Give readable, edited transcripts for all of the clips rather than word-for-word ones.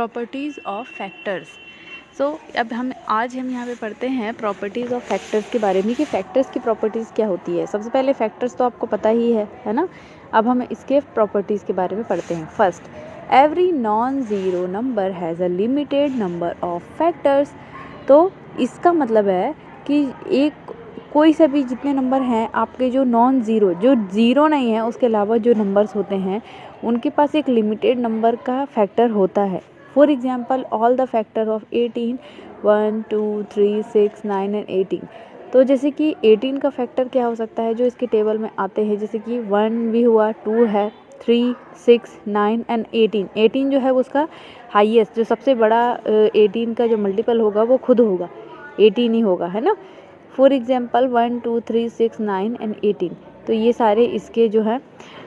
Properties of factors. सो अब हम यहाँ पे पढ़ते हैं प्रॉपर्टीज़ ऑफ फैक्टर्स के बारे में कि फैक्टर्स की प्रॉपर्टीज़ क्या होती है। सबसे पहले फैक्टर्स तो आपको पता ही है ना। अब हम इसके प्रॉपर्टीज़ के बारे में पढ़ते हैं। First, every non zero number has a limited number of factors. तो इसका मतलब है कि कोई से भी जितने नंबर हैं आपके जो नॉन ज़ीरो, जो ज़ीरो नहीं है उसके अलावा जो नंबर्स होते हैं उनके पास एक लिमिटेड नंबर का फैक्टर होता है। For example all the factor of 18 1 2 3 6 9 and 18। तो जैसे कि 18 का फैक्टर क्या हो सकता है जो इसके टेबल में आते हैं, जैसे कि 1 भी हुआ, 2 है, 3 6 9 एंड 18। 18 जो है उसका हाईएस्ट, जो सबसे बड़ा 18 का जो मल्टीपल होगा वो खुद होगा, 18 ही होगा, है ना। For example 1 2 3 6 9 and 18। तो ये सारे इसके जो है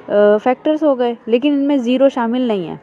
फैक्टर्स हो गए, लेकिन इनमें ज़ीरो शामिल नहीं है।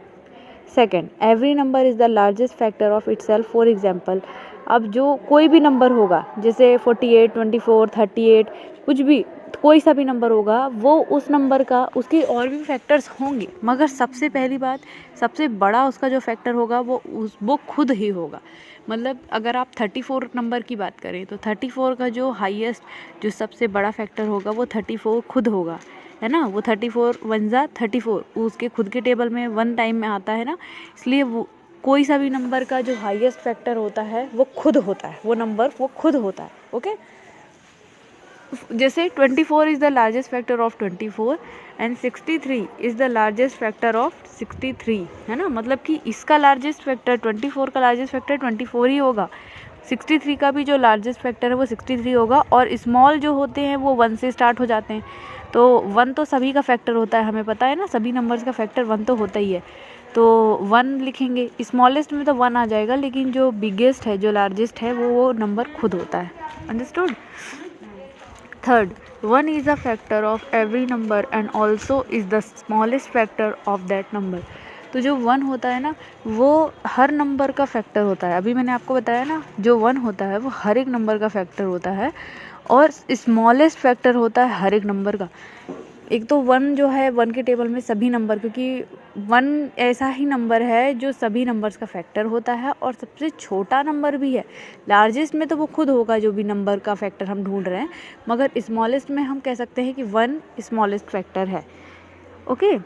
Second, every number is the largest factor of itself. For example, अब जो कोई भी नंबर होगा, जैसे 48 24 38, कुछ भी कोई सा भी नंबर होगा, वो उस नंबर का, उसके और भी फैक्टर्स होंगे, मगर सबसे पहली बात, सबसे बड़ा उसका जो फैक्टर होगा वो खुद ही होगा। मतलब अगर आप 34 नंबर की बात करें तो 34 का जो हाईएस्ट, जो सबसे बड़ा फैक्टर होगा वो 34 खुद होगा, है ना। वो 34 वन ज़ा 34 उसके खुद के टेबल में 1 टाइम में आता है ना। इसलिए वो कोई सा भी नंबर का जो हाईएस्ट फैक्टर होता है वो खुद होता है, वो नंबर वो खुद होता है। ओके, जैसे 24 is the largest factor of 24 and 63 is the largest factor of 63, है ना। मतलब कि इसका लार्जेस्ट फैक्टर 24 का लार्जेस्ट फैक्टर 24 ही होगा, 63 का भी जो लार्जेस्ट फैक्टर है वो 63 होगा, और स्मॉल जो होते हैं वो 1 से स्टार्ट हो जाते हैं। तो 1 तो सभी का फैक्टर होता है, हमें पता है ना, सभी नंबर्स का फैक्टर 1 तो होता ही है। तो 1 लिखेंगे, स्मॉलेस्ट में तो 1 आ जाएगा, लेकिन जो बिगेस्ट है, जो लार्जेस्ट है, वो नंबर खुद होता है। Understood. Third, 1 is a factor of every number and also is the smallest factor of that number। तो जो 1 होता है ना वो हर नंबर का फैक्टर होता है। अभी मैंने आपको बताया ना, जो 1 होता है वो हर एक नंबर का फैक्टर होता है और स्मॉलेस्ट फैक्टर होता है हर एक नंबर का। एक तो 1 जो है, 1 के टेबल में सभी नंबर, क्योंकि 1 ऐसा ही नंबर है जो सभी नंबर्स का फैक्टर होता है और सबसे छोटा नंबर भी है। लार्जेस्ट में तो वो खुद होगा जो भी नंबर का फैक्टर हम ढूंढ रहे हैं, मगर स्मॉलेस्ट में हम कह सकते हैं कि 1 स्मॉलेस्ट फैक्टर है। Okay.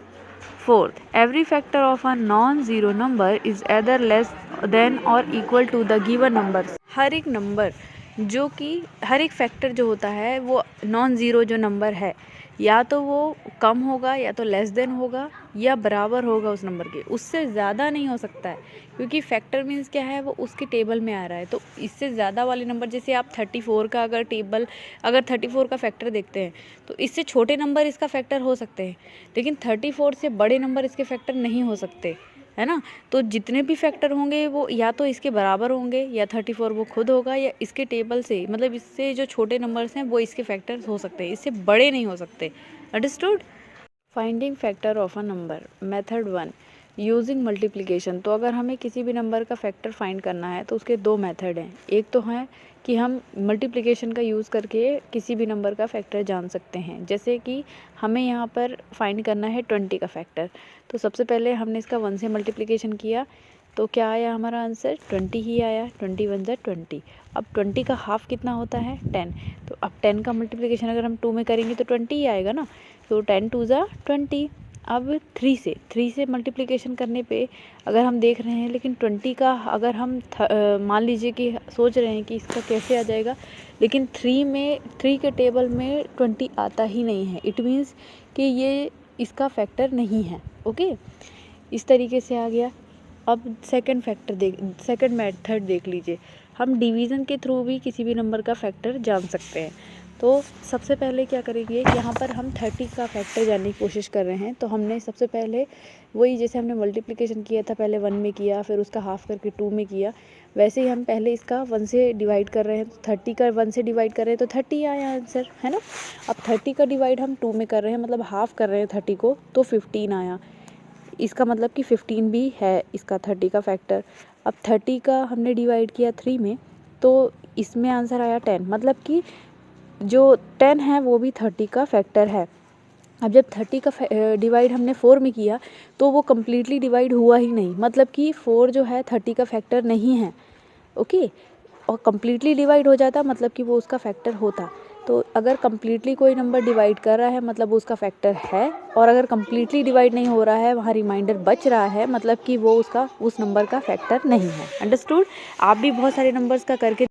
Fourth, every factor of a non zero number is either less than or equal to the given number. हर एक नंबर जो कि हर एक फैक्टर जो होता है वो नॉन ज़ीरो जो नंबर है, या तो वो कम होगा, या तो लेस देन होगा, या बराबर होगा उस नंबर के, उससे ज़्यादा नहीं हो सकता है। क्योंकि फैक्टर मीन्स क्या है, वो उसके टेबल में आ रहा है। तो इससे ज़्यादा वाले नंबर, जैसे आप 34 का अगर 34 का फैक्टर देखते हैं तो इससे छोटे नंबर इसका फैक्टर हो सकते हैं, लेकिन 34 से बड़े नंबर इसके फैक्टर नहीं हो सकते, है ना। तो जितने भी फैक्टर होंगे वो या तो इसके बराबर होंगे, या 34 वो खुद होगा, या इसके टेबल से, मतलब इससे जो छोटे नंबर्स हैं वो इसके फैक्टर्स हो सकते हैं, इससे बड़े नहीं हो सकते। Understood. Finding factor of a number. Method 1, using multiplication. तो अगर हमें किसी भी नंबर का फैक्टर फाइंड करना है तो उसके 2 मेथड हैं। एक तो है कि हम मल्टीप्लिकेशन का यूज़ करके किसी भी नंबर का फैक्टर जान सकते हैं। जैसे कि हमें यहाँ पर फाइंड करना है 20 का फैक्टर, तो सबसे पहले हमने इसका 1 से मल्टीप्लिकेशन किया, तो क्या आया हमारा आंसर, 20 ही आया। 20 1 ज़ा 20। अब 20 का हाफ कितना होता है, 10। तो अब 10 का मल्टीप्लिकेशन अगर हम 2 में करेंगे तो 20 ही आएगा ना। तो 10 2 ज़ा 20। अब 3 से मल्टीप्लिकेशन करने पे अगर हम देख रहे हैं, लेकिन 20 का अगर हम मान लीजिए कि सोच रहे हैं कि इसका कैसे आ जाएगा, लेकिन 3 के टेबल में 20 आता ही नहीं है। इट मीन्स कि ये इसका फैक्टर नहीं है। ओके, इस तरीके से आ गया। अब सेकंड मेथड देख लीजिए। हम डिवीज़न के थ्रू भी किसी भी नंबर का फैक्टर जान सकते हैं। तो सबसे पहले क्या करेंगे, यहाँ पर हम 30 का फैक्टर जानने की कोशिश कर रहे हैं। तो हमने सबसे पहले वही, जैसे हमने मल्टीप्लिकेशन किया था, पहले 1 में किया, फिर उसका हाफ करके 2 में किया, वैसे ही हम पहले इसका 1 से डिवाइड कर रहे हैं। तो 30 का 1 से डिवाइड कर रहे हैं तो 30 आया आंसर, है ना। अब 30 का डिवाइड हम 2 में कर रहे हैं, मतलब हाफ कर रहे हैं 30 को, तो 15 आया। इसका मतलब कि 15 भी है इसका 30 का फैक्टर। अब 30 का हमने डिवाइड किया 3 में, तो इसमें आंसर आया 10, मतलब कि जो 10 है वो भी 30 का फैक्टर है। अब जब 30 का डिवाइड हमने 4 में किया तो वो कम्प्लीटली डिवाइड हुआ ही नहीं, मतलब कि 4 जो है 30 का फैक्टर नहीं है। ओके, और कम्प्लीटली डिवाइड हो जाता मतलब कि वो उसका फैक्टर होता। तो अगर कम्प्लीटली कोई नंबर डिवाइड कर रहा है मतलब वो उसका फैक्टर है, और अगर कम्प्लीटली डिवाइड नहीं हो रहा है, वहाँ रिमाइंडर बच रहा है, मतलब कि वो उसका उस नंबर का फैक्टर नहीं है। अंडरस्टूड? आप भी बहुत सारे नंबर्स का करके